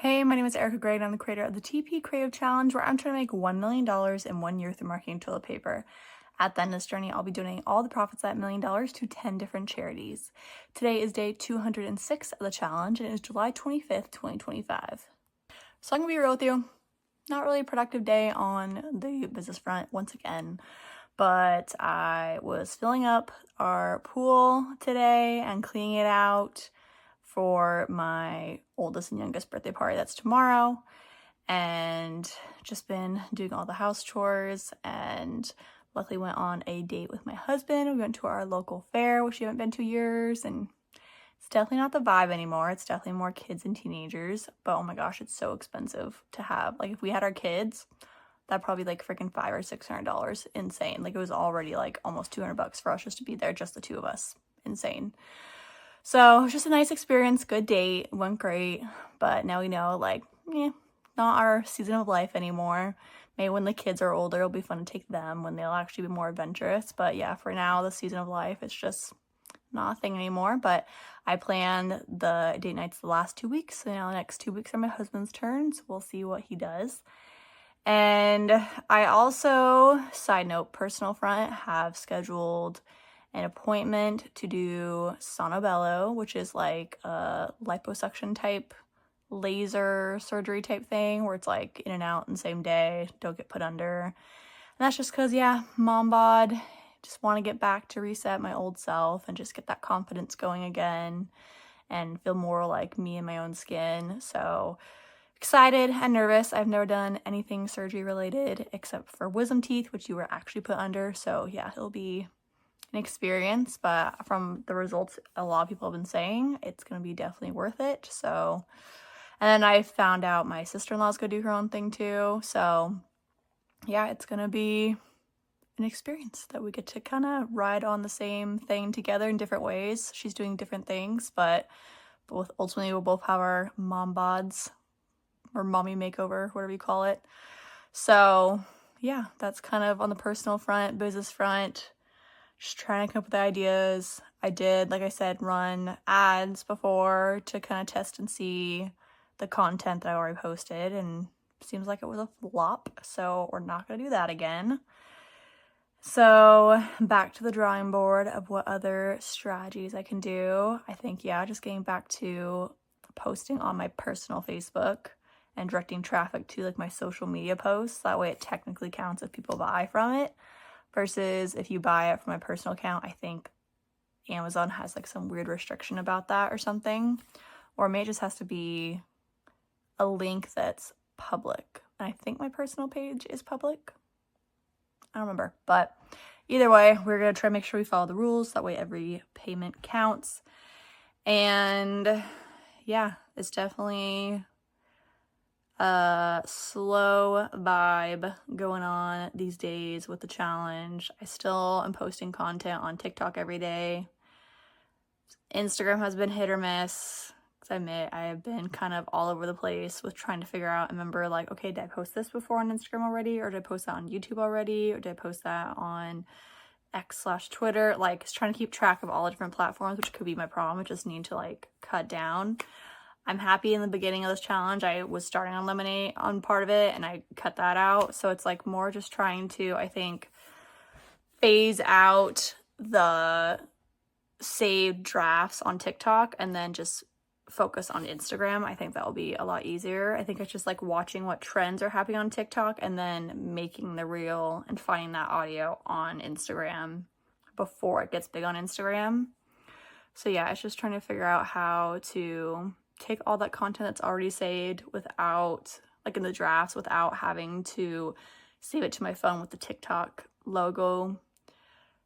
Hey, my name is Erica Gray, and I'm the creator of the TP Creative Challenge, where I'm trying to make $1 million in 1 year through marketing toilet paper. At the end of this journey, I'll be donating all the profits of that $1 million to 10 different charities. Today is day 206 of the challenge, and it is July 25th, 2025. So I'm going to be real with you. Not really a productive day on the business front once again, but I was filling up our pool today and cleaning it out for my oldest and youngest birthday party that's tomorrow, and just been doing all the house chores, and luckily went on a date with my husband. We went to our local fair, which we haven't been to years, and it's definitely not the vibe anymore. It's definitely more kids and teenagers, but oh my gosh, it's so expensive to have. Like, if we had our kids, that'd probably be like freaking $500 or $600. Insane. Like, it was already like almost $200 for us just to be there, just the two of us. Insane. So it was just a nice experience, good date, went great, but now we know, like, not our season of life anymore. Maybe when the kids are older, it'll be fun to take them when they'll actually be more adventurous, but yeah, for now, the season of life, it's just not a thing anymore. But I planned the date nights the last 2 weeks, so now the next 2 weeks are my husband's turn, so we'll see what he does. And I also, side note, personal front, have scheduled an appointment to do sonobello, which is like a liposuction type laser surgery type thing where it's like in and out in the same day, don't get put under. And that's just because, mom bod, just want to get back to reset my old self and just get that confidence going again and feel more like me in my own skin. So excited and nervous. I've never done anything surgery related except for wisdom teeth, which you were actually put under. So yeah, it'll be an experience, but from the results a lot of people have been saying, it's going to be definitely worth it. So, and then I found out my sister-in-law's going to do her own thing too. So yeah, it's going to be an experience that we get to kind of ride on the same thing together in different ways. She's doing different things, but both ultimately we'll both have our mom bods or mommy makeover, whatever you call it. So yeah, that's kind of on the personal front, business front. Just trying to come up with ideas. I did, like I said, run ads before to kind of test and see the content that I already posted, and seems like it was a flop, so we're not going to do that again. So back to the drawing board of what other strategies I can do. I think, just getting back to posting on my personal Facebook and directing traffic to like my social media posts. That way it technically counts if people buy from it. Versus if you buy it from my personal account, I think Amazon has like some weird restriction about that or something. Or maybe it just has to be a link that's public. And I think my personal page is public. I don't remember. But either way, we're going to try to make sure we follow the rules. That way every payment counts. And yeah, it's definitely a slow vibe going on these days with the challenge. I still am posting content on TikTok every day. Instagram has been hit or miss. I admit I have been kind of all over the place with trying to figure out and remember, like, okay, did I post this before on Instagram already, or did I post that on YouTube already, or did I post that on X/Twitter? Like, it's trying to keep track of all the different platforms, which could be my problem. I just need to like cut down. I'm happy in the beginning of this challenge, I was starting on Lemonade on part of it, and I cut that out. So it's like more just trying to, I think, phase out the saved drafts on TikTok and then just focus on Instagram. I think that will be a lot easier. I think it's just like watching what trends are happening on TikTok and then making the reel and finding that audio on Instagram before it gets big on Instagram. So yeah, it's just trying to figure out how to take all that content that's already saved without, like in the drafts, without having to save it to my phone with the TikTok logo.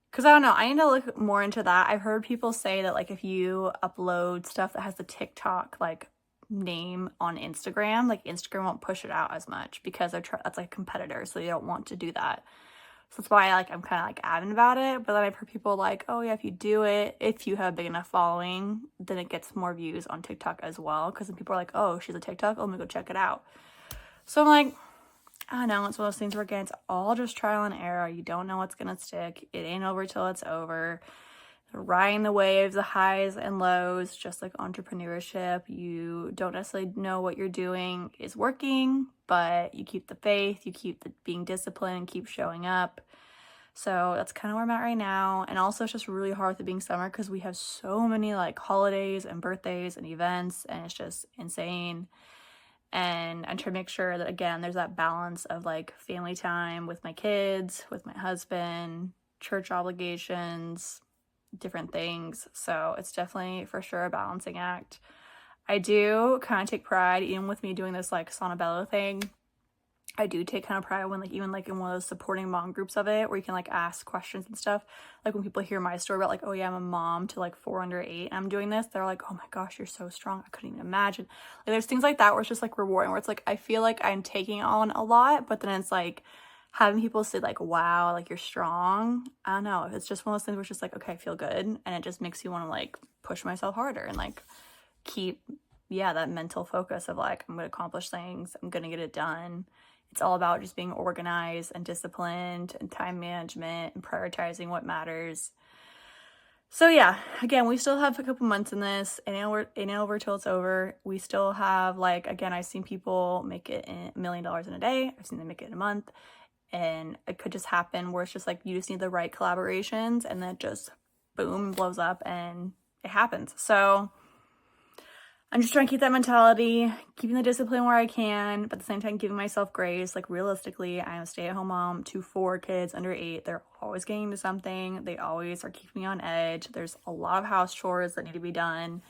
Because I don't know, I need to look more into that. I've heard people say that like if you upload stuff that has the TikTok like name on Instagram, like Instagram won't push it out as much because that's like a competitor, so they don't want to do that. So that's why I'm kind of like adamant about it. But then I've heard people like, oh yeah, if you do it, if you have a big enough following, then it gets more views on TikTok as well. Because then people are like, oh, she's a TikTok, let me go check it out. So I'm like, I don't know, it's one of those things where again, it's all just trial and error. You don't know what's gonna stick. It ain't over till it's over. riding the waves, the highs and lows, just like entrepreneurship. You don't necessarily know what you're doing is working, but you keep the faith, you keep being disciplined, keep showing up. So that's kind of where I'm at right now. And also it's just really hard with it being summer because we have so many like holidays and birthdays and events, and it's just insane. And I'm trying to make sure that, again, there's that balance of like family time with my kids, with my husband, church obligations, different things. So it's definitely for sure a balancing act. I do kind of take pride, even with me doing this like Sana Bello thing. I do take kind of pride when like even like in one of those supporting mom groups of it where you can like ask questions and stuff. Like when people hear my story about like, oh yeah, I'm a mom to like 4 under 8 and I'm doing this, they're like, oh my gosh, you're so strong. I couldn't even imagine. Like there's things like that where it's just like rewarding, where it's like I feel like I'm taking on a lot, but then it's like having people say like, wow, like you're strong. I don't know. It's just one of those things where it's just like, okay, I feel good. And it just makes you want to like push myself harder and like keep, yeah, that mental focus of like, I'm going to accomplish things. I'm going to get it done. It's all about just being organized and disciplined and time management and prioritizing what matters. So yeah, again, we still have a couple months in this. Ain't over till it's over. We still have like, again, I've seen people make it $1 million in a day. I've seen them make it in a month. And it could just happen where it's just like you just need the right collaborations and then just boom, blows up and it happens. So I'm just trying to keep that mentality, keeping the discipline where I can, but at the same time giving myself grace. Like realistically, I'm a stay-at-home mom to 4 kids under 8. They're always getting into something. They always are keeping me on edge. There's a lot of house chores that need to be done.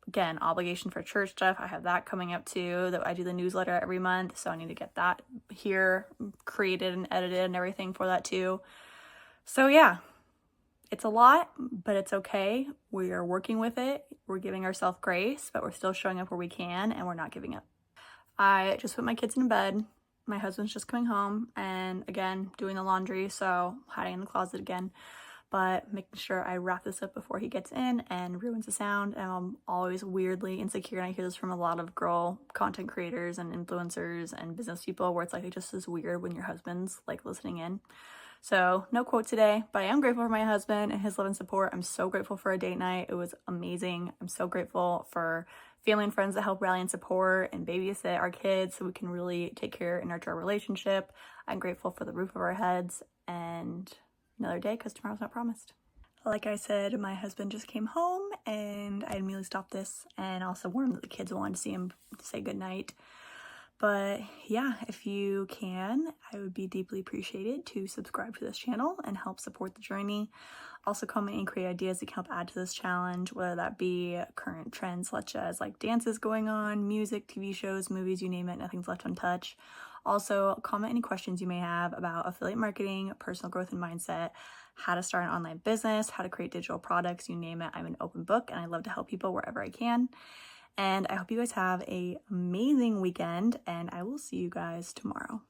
Again, obligation for church stuff. I have that coming up too, that I do the newsletter every month. So I need to get that here created and edited and everything for that too. So yeah, it's a lot, but it's okay. We are working with it. We're giving ourselves grace, but we're still showing up where we can and we're not giving up. I just put my kids in bed. My husband's just coming home and again, doing the laundry. So hiding in the closet again, but making sure I wrap this up before he gets in and ruins the sound. And I'm always weirdly insecure. And I hear this from a lot of girl content creators and influencers and business people where it's like, it just is weird when your husband's like listening in. So no quote today, but I am grateful for my husband and his love and support. I'm so grateful for a date night. It was amazing. I'm so grateful for family and friends that help rally and support and babysit our kids so we can really take care and nurture our relationship. I'm grateful for the roof over our heads and another day because tomorrow's not promised. Like I said, my husband just came home and I immediately stopped this and also warned that the kids wanted to see him to say goodnight. But yeah, if you can, I would be deeply appreciated to subscribe to this channel and help support the journey. Also comment and create ideas that can help add to this challenge, whether that be current trends such as like dances going on, music, TV shows, movies, you name it, nothing's left untouched. Also comment any questions you may have about affiliate marketing, personal growth and mindset, how to start an online business, how to create digital products, you name it. I'm an open book and I love to help people wherever I can. And I hope you guys have an amazing weekend, and I will see you guys tomorrow.